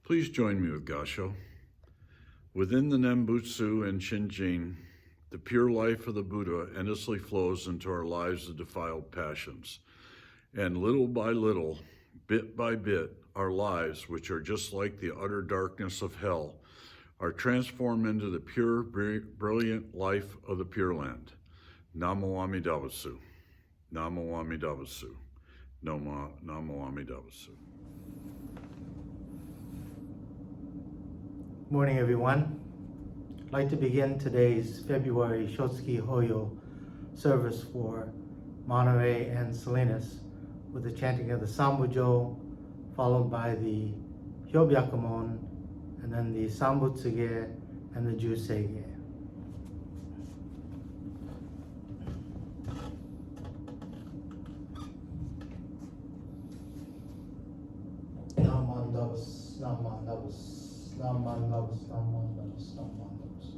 Please join me with Gasho. Within the Nembutsu and Shinjin, the pure life of the Buddha endlessly flows into our lives of defiled passions. And little by little, bit by bit, our lives, which are just like the utter darkness of hell, are transformed into the pure, brilliant life of the Pure Land. Namo Amida Butsu. Namo Amida Butsu. Namo Amida Butsu. Morning, everyone. I'd like to begin today's February Shotsuki Hoyo service for Monterey and Salinas with the chanting of the Sambujo, followed by the Hyobyakumon, and then the Sambutsuge and the Jusege. Namandavas, Namandavas, Namandavas, Namandavas, Namandavas.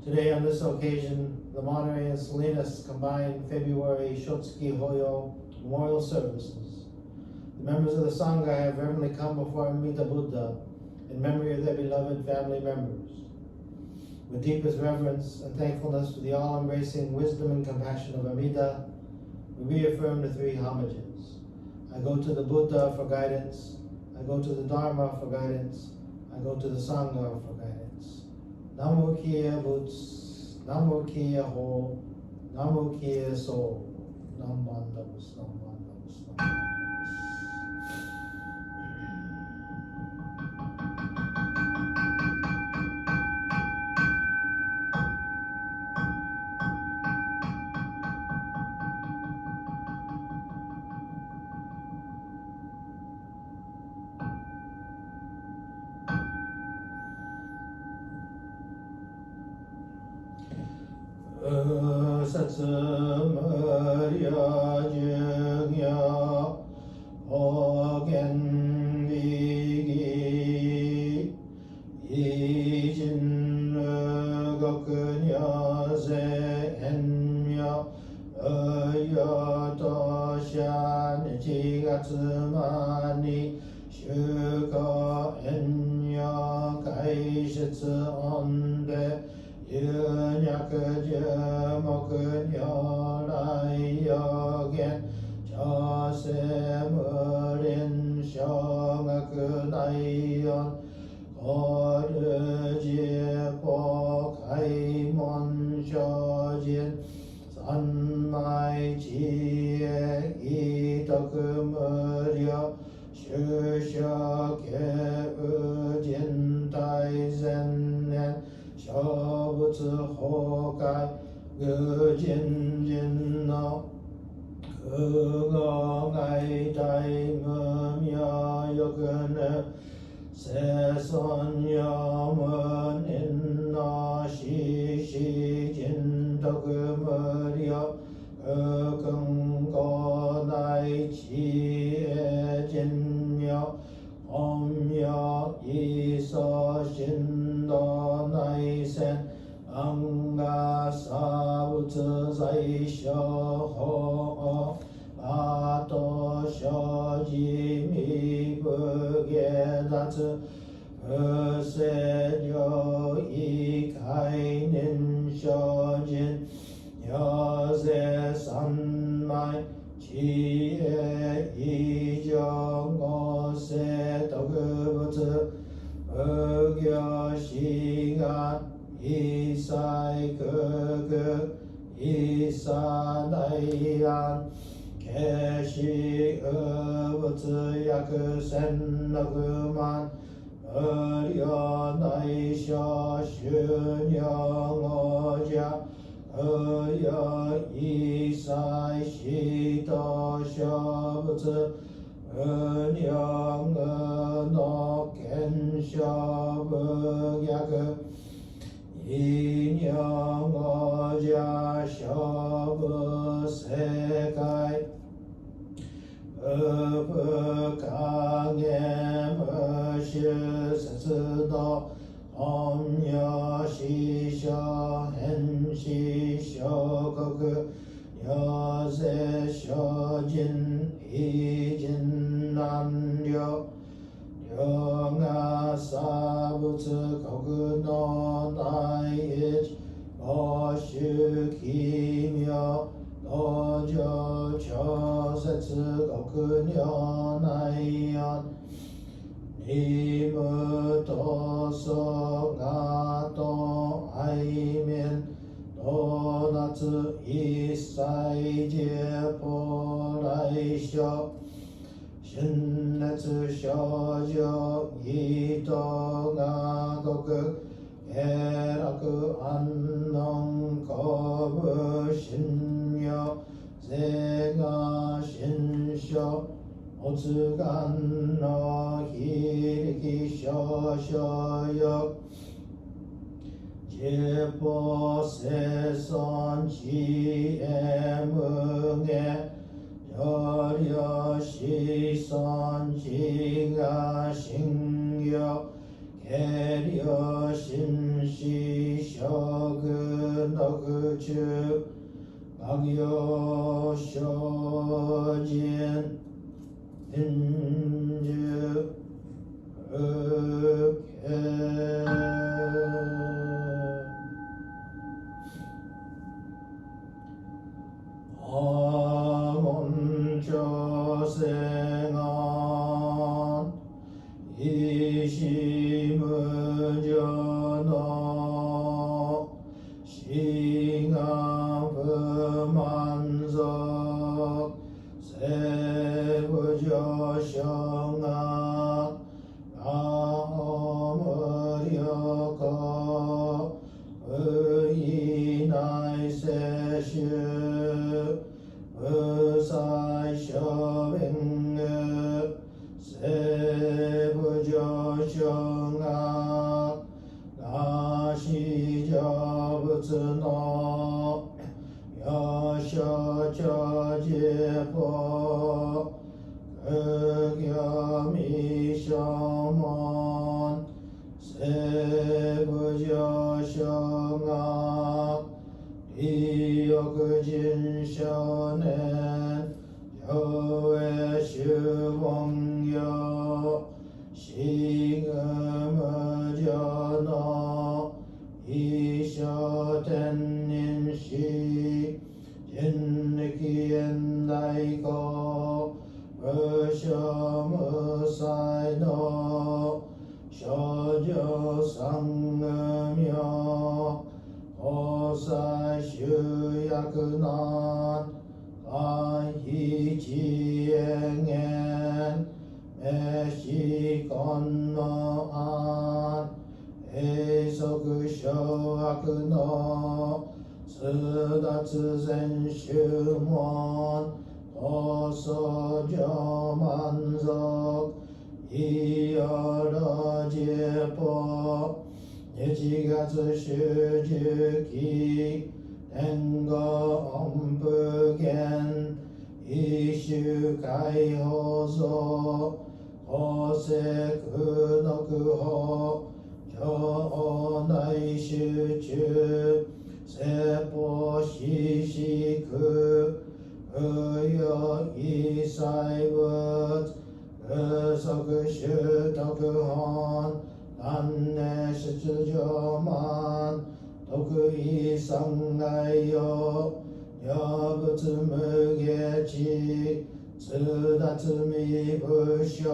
Today, on this occasion, the Monterey and Salinas combined February Shotsuki Hoyo memorial services. The members of the Sangha have reverently come before Amida Buddha in memory of their beloved family members. With deepest reverence and thankfulness to the all-embracing wisdom and compassion of Amida, we reaffirm the three homages. I go to the Buddha for guidance, I go to the Dharma for guidance, I go to the Sangha for guidance. Namo Kia Boots, Namo Kia Ho, Namo Kia So, Namandavas, Namandavas, Namandavas. 스머려증여 호겐비기 이진르거그녀세 엔며 어여도샨 지가츠마니 슈거 엔여 가이시츠 온베 윤약그저 목그녀라이여겐 저세머린 셔가그나이연 거르지보 가이몬셔진 산마이지에 이덕금으려 슈셔게으진다이센넨 셔부츠호가이 그진진너 그거가이다이므며 여근을 세선염은 인나 시시진덕금으려 그근거나이 지혜진며 엄여 이서신도나이센 앙가사부츠사이셔호 마도셔지미브게다츠 버세려이가이닌셔진 여세산마이 지혜 이정어세 덕그부츠 어겨시간 이사이 그그 이사나이안 개시어부츠 야크센너그만 어려나이셔 슈녕어자 어여 이사이 시도셔부츠 은영은옥 겐셔브야그 인영어자 셔브세가이 어브강에머시스도 엄여시셔 헨시셔거그 여세셔진 이진난려 영아사부츠 거그노 나이지 어슈기며 너저 저세츠 거그녀 나이연 니무도서 나도 아이멘 도나츠 이사이제 보라이셔 신네츠 셔저 이도가거그 에라그 안농 거부 신여 세가 신셔 오츠간너 히리기셔셔역 제보세선 지에뭉에 여려시선 지가싱여 개려신시셔그너그즈 막여셔진 인주 흑해 아몬조생안 이시무전어 싱아브만석 세부조성아 나어머려거 의나이세슈 의사셔뱅느 세부조성아 나시저부츠너 無所無際の少女三無明法際集約難安非知縁縁滅死根の安永息小悪の通達全宗門放送上満足いよろじぽ日月集十期天後音符源一周解放像法世空の空法上内集中説法四四空無有一切物無足習徳本断念出上満徳意三害用如仏無下知通達未仏性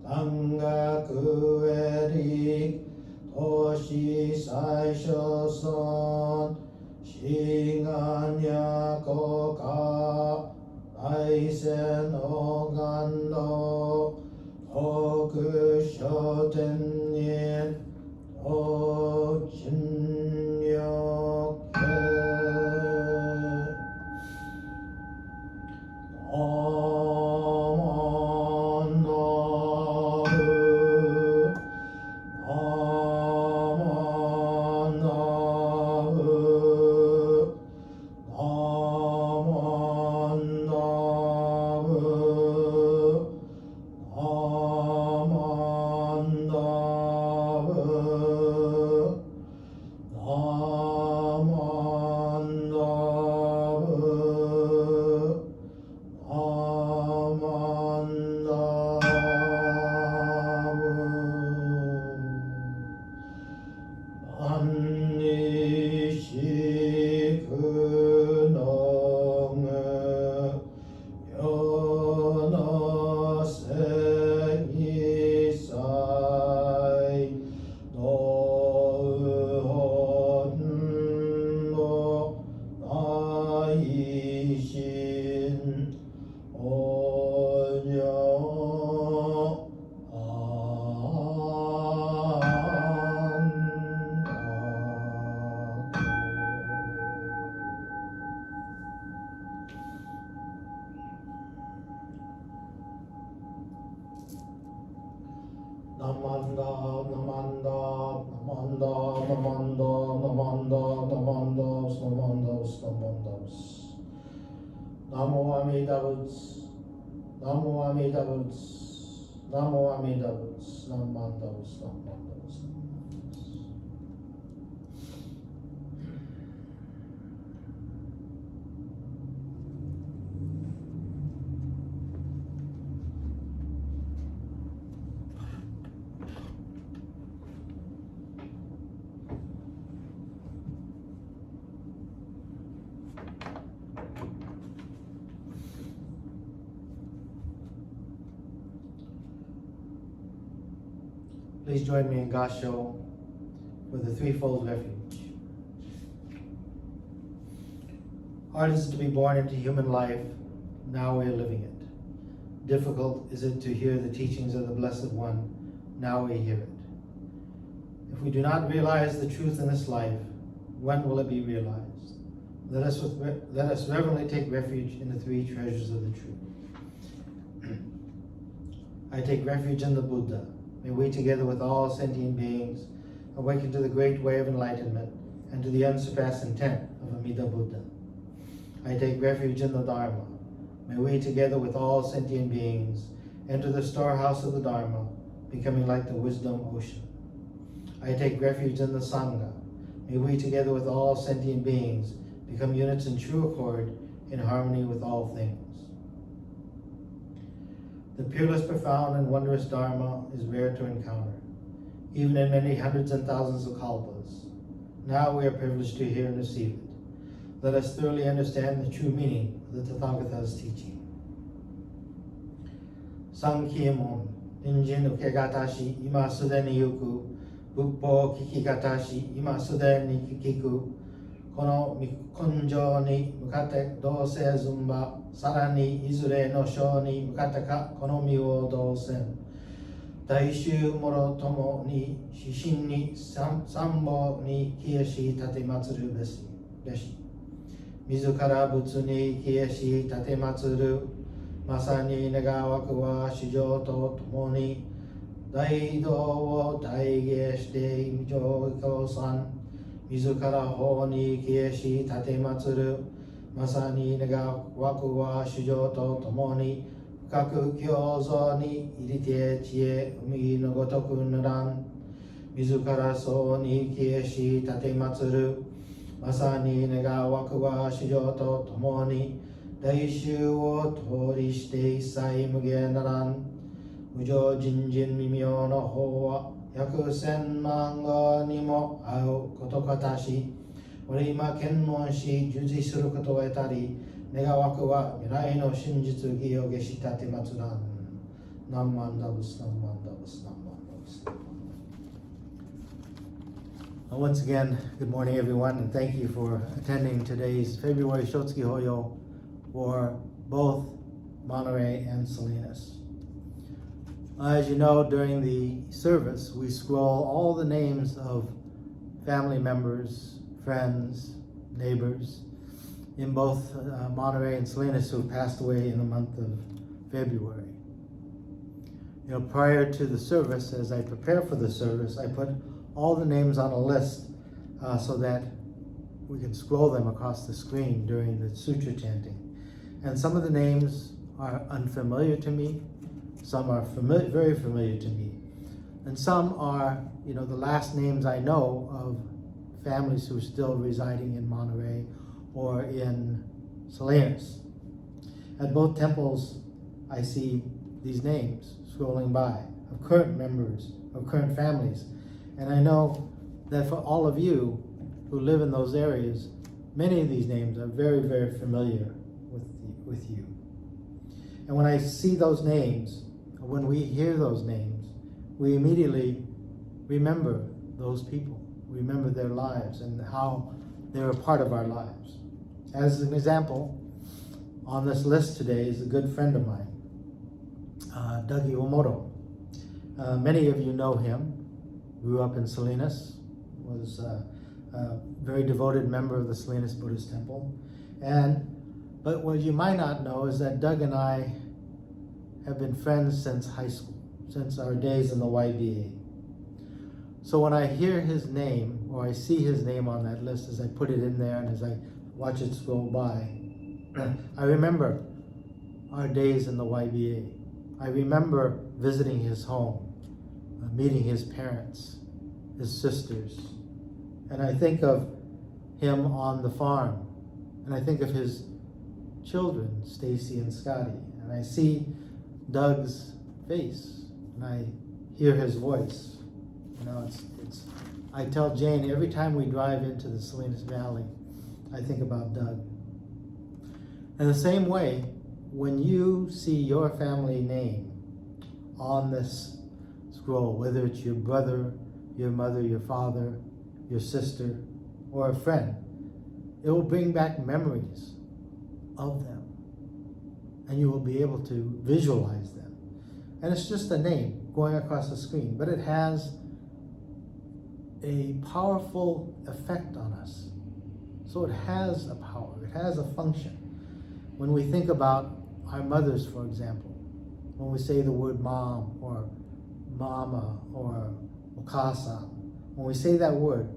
感覚へ力投資最小尊志願や国家来世の願道北小天人お真力Namo Amida Butsu, Namo Amida Butsu, Namo Amida Butsu, Namo Amida Butsu, Namo Amida Butsu. Please join me in Gasho for the threefold refuge. Hard is it to be born into human life, now we are living it. Difficult is it to hear the teachings of the Blessed One, now we hear it. If we do not realize the truth in this life, when will it be realized? Let us reverently take refuge in the three treasures of the truth. I take refuge in the Buddha. May we, together with all sentient beings, awaken to the great way of enlightenment and to the unsurpassed intent of Amida Buddha. I take refuge in the Dharma. May we, together with all sentient beings, enter the storehouse of the Dharma, becoming like the wisdom ocean. I take refuge in the Sangha. May we, together with all sentient beings, become units in true accord, in harmony with all things. The peerless, profound, and wondrous Dharma is rare to encounter, even in many hundreds and thousands of kalpas. Now we are privileged to hear and receive it. Let us thoroughly understand the true meaning of the Tathagata's teaching. 三期門、隣人受けがたし、今すでに行く。仏法聞きがたし、今すでに聞く。この根性に向かってどうせずんば、さらにいずれの章に向かってか、この身をどうせん。大衆もろともに、指針に三宝に消えし立て祭るべし。自ら仏に消えし立て祭る。まさに願わくは主情とともに、大道を大芸して未上教産。自ら法に消えし立て祭る。まさに願わくは主情とともに、深く教蔵に入りて知恵海のごとくぬらん。自らそうに消えし立て祭る。まさに願わくは主情とともに、大衆を通りして一切無限ならん。無常人人未明の法は約千万語にも合うことかたし、俺今検問し従事することを得たり、願わくは未来の真実義を下し立て祭らん。何万ダブス何万ダブス何万ダブス。Once again, good morning everyone, and thank you for attending today's February Shotsuki Hoyo for both Monterey and Salinas. As you know, during the service, we scroll all the names of family members, friends, neighbors in both Monterey and Salinas who passed away in the month of February. You know, prior to the service, as I prepare for the service, I put all the names on a list so that we can scroll them across the screen during the sutra chanting. And some of the names are unfamiliar to me, some are very familiar to me, and some are, you know, the last names I know of families who are still residing in Monterey or in Salinas. At both temples, I see these names scrolling by of current members, of current families. And I know that for all of you who live in those areas, many of these names are very, very familiar with you. And when I see those names, when we hear those names, we immediately remember those people, remember their lives and how they're a part of our lives. As an example, on this list today is a good friend of mine, Doug Iwamoto. Many of you know him. Grew up in Salinas, was a very devoted member of the Salinas Buddhist Temple. But what you might not know is that Doug and I have been friends since high school, since our days in the YBA. So when I hear his name, or I see his name on that list as I put it in there and as I watch it scroll by, I remember our days in the YBA. I remember visiting his home, meeting his parents, his sisters, and I think of him on the farm, and I think of his children, Stacy and Scotty, and I see Doug's face, and I hear his voice. You know, I tell Jane every time we drive into the Salinas Valley, I think about Doug. In the same way, when you see your family name on this scroll, whether it's your brother, your mother, your father, your sister, or a friend, it will bring back memories of them. And you will be able to visualize them. And it's just a name going across the screen, but it has a powerful effect on us. So it has a power, it has a function. When we think about our mothers, for example, when we say the word mom or mama or okasa, when we say that word,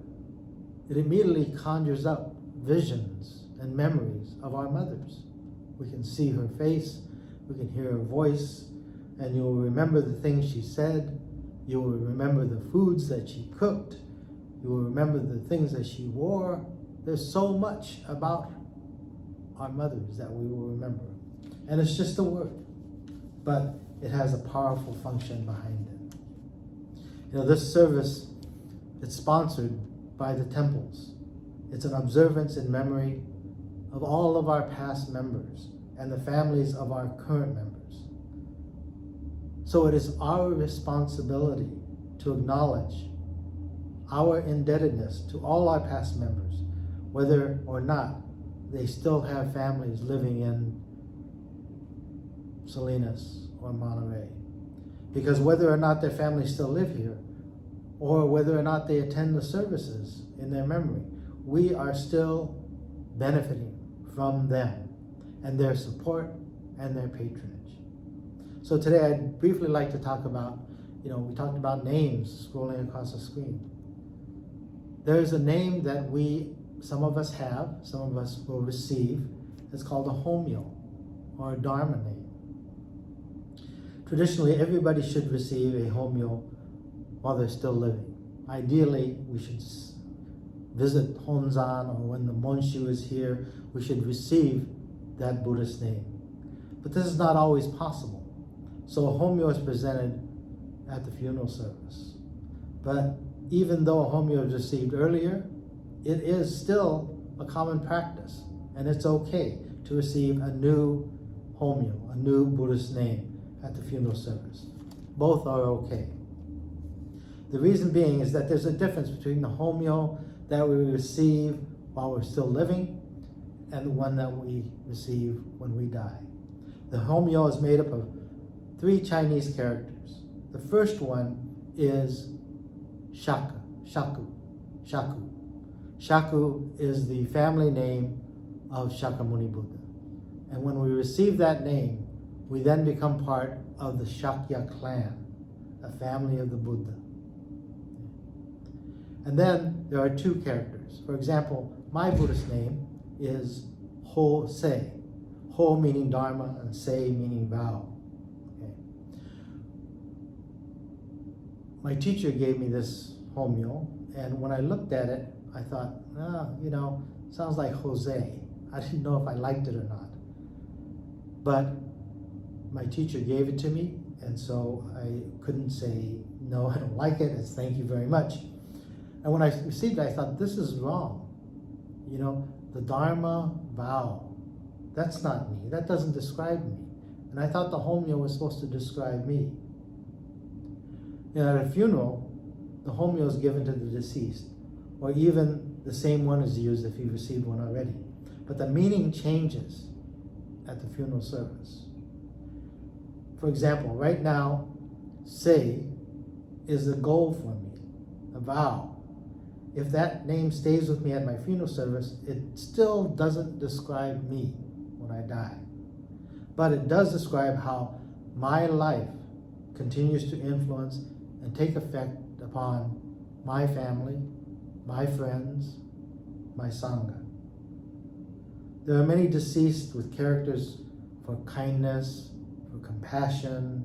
it immediately conjures up visions and memories of our mothers. We can see her face, we can hear her voice, and you'll remember the things she said, you will remember the foods that she cooked, you will remember the things that she wore. There's so much about our mothers that we will remember. And it's just a word, but it has a powerful function behind it. You know, this service, it's sponsored by the temples. It's an observance in memory of all of our past members and the families of our current members. So it is our responsibility to acknowledge our indebtedness to all our past members, whether or not they still have families living in Salinas or Monterey. Because whether or not their families still live here, or whether or not they attend the services in their memory, we are still benefiting from them and their support and their patronage. So today I'd briefly like to talk about, we talked about names scrolling across the screen. There is a name that some of us have, some of us will receive. It's called a homyo, or a dharma name. Traditionally, everybody should receive a homyo while they're still living. Ideally, we should visit Honzan, or when the Monshu is here, we should receive that Buddhist name. But this is not always possible. So a homyo is presented at the funeral service. But even though a homyo is received earlier, it is still a common practice, and it's okay to receive a new homyo, a new Buddhist name at the funeral service. Both are okay. The reason being is that there's a difference between the homyo that we receive while we're still living and the one that we receive when we die. The homyo is made up of 3 Chinese characters. The first one is Shaka, Shaku, Shaku. Shaku is the family name of Shakyamuni Buddha. And when we receive that name, we then become part of the Shakya clan, a family of the Buddha. And then there are 2 characters. For example, my Buddhist name is Ho Se. Ho meaning Dharma and Se meaning vow. Okay. My teacher gave me this homyo, and when I looked at it, I thought, sounds like Jose. I didn't know if I liked it or not. But my teacher gave it to me, and so I couldn't say, no, I don't like it. It's thank you very much. And when I received it, I thought, this is wrong. The Dharma vow, that's not me. That doesn't describe me. And I thought the homyo was supposed to describe me. At a funeral, the homyo is given to the deceased, or even the same one is used if you received one already. But the meaning changes at the funeral service. For example, right now, Se is a goal for me, a vow. If that name stays with me at my funeral service, it still doesn't describe me when I die. But it does describe how my life continues to influence and take effect upon my family, my friends, my Sangha. There are many deceased with characters for kindness, for compassion,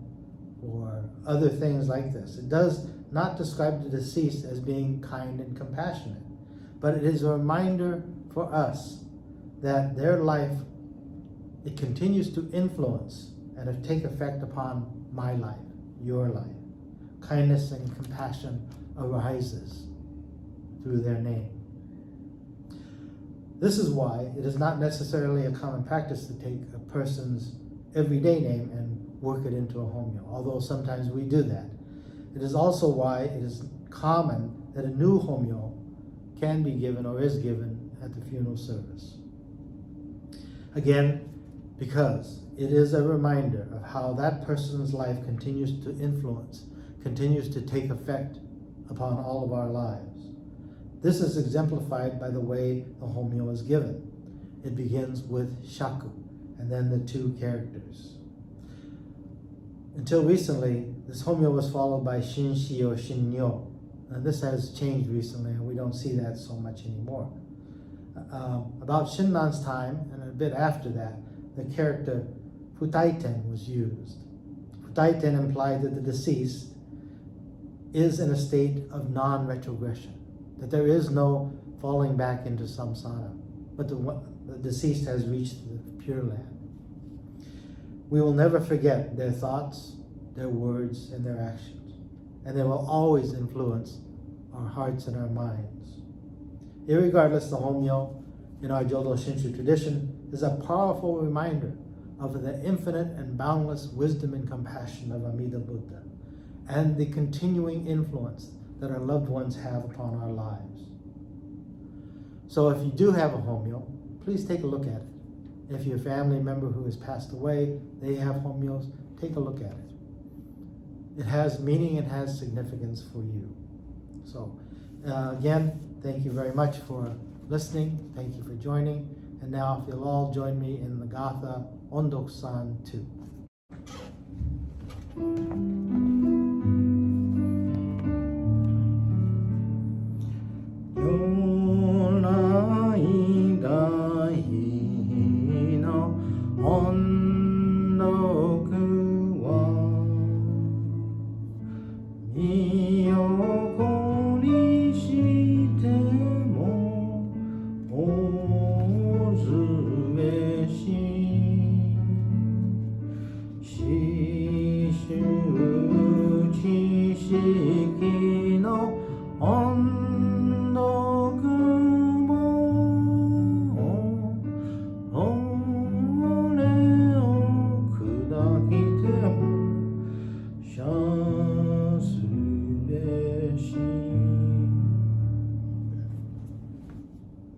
or other things like this. It does not describe the deceased as being kind and compassionate, but it is a reminder for us that their life, it continues to influence and take effect upon my life, your life. Kindness and compassion arises through their name. This is why it is not necessarily a common practice to take a person's everyday name and work it into a homyo, although sometimes we do that. It is also why it is common that a new homyo can be given or is given at the funeral service. Again, because it is a reminder of how that person's life continues to influence, continues to take effect upon all of our lives. This is exemplified by the way the homyo is given. It begins with shaku, and then the 2 characters. Until recently, this homyo was followed by shinshi or shinnyo. And this has changed recently, and we don't see that so much anymore. About Shinnan's time, and a bit after that, the character futaiten was used. Futaiten implied that the deceased is in a state of non-retrogression, that there is no falling back into samsara, but the deceased has reached the Pure Land. We will never forget their thoughts, their words, and their actions, and they will always influence our hearts and our minds. Irregardless, the homyo in our Jodo Shinshu tradition is a powerful reminder of the infinite and boundless wisdom and compassion of Amida Buddha, and the continuing influence that our loved ones have upon our lives. So if you do have a homyo, please take a look at it. If your family member who has passed away, they have homeos, take a look at it. It has meaning, it has significance for you. So again, thank you very much for listening. Thank you for joining. And now if you'll all join me in the Gatha Ondok-san 2.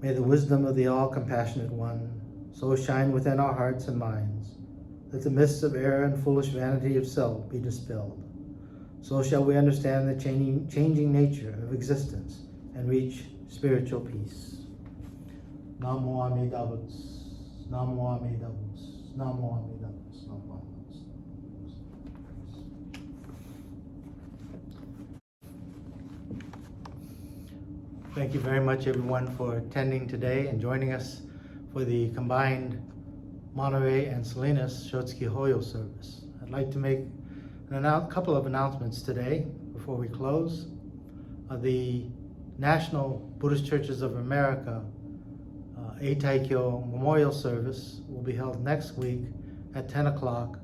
May the wisdom of the all-compassionate one so shine within our hearts and minds that the mists of error and foolish vanity of self be dispelled. So shall we understand the changing nature of existence and reach spiritual peace. Namo Amida Butsu, Namo Amida Butsu, Namo Amida Butsu, Namo Amida Butsu. Thank you very much, everyone, for attending today and joining us for the combined Monterey and Salinas Shotsuki Hoyo service. I'd like to make a couple of announcements today before we close. The National Buddhist Churches of America Eitaikyo Memorial Service will be held next week at 10 o'clock,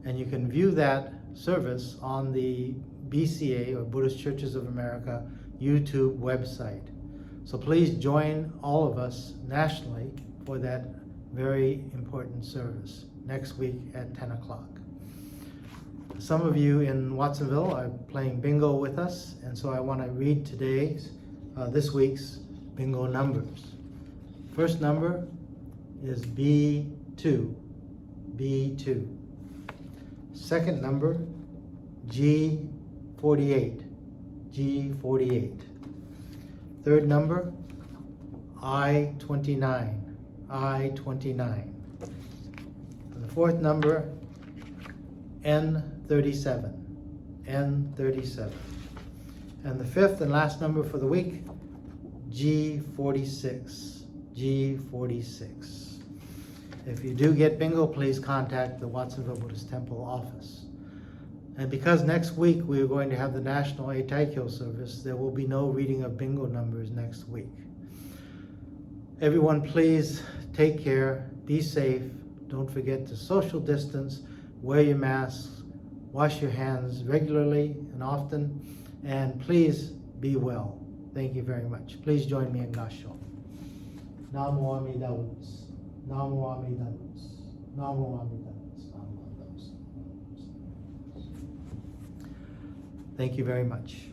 and you can view that service on the BCA, or Buddhist Churches of America, YouTube website. So please join all of us nationally for that very important service next week at 10 o'clock. Some of you in Watsonville are playing bingo with us, and so I want to read this week's bingo numbers. First number is B2, B2. Second number, G48, G48. Third number, I29, I29. And the fourth number, N37, N37. And the fifth and last number for the week, G46, G46. If you do get bingo, please contact the Watsonville Buddhist Temple office. And because next week we are going to have the National Eitaikyo service, there will be no reading of bingo numbers next week. Everyone, please take care, be safe, don't forget to social distance, wear your masks, wash your hands regularly and often, and please be well. Thank you very much. Please join me in Gasho. Namo Amida Butsu, Namo Amida Butsu, Namo Amida Butsu, Namo Amida Butsu. Thank you very much.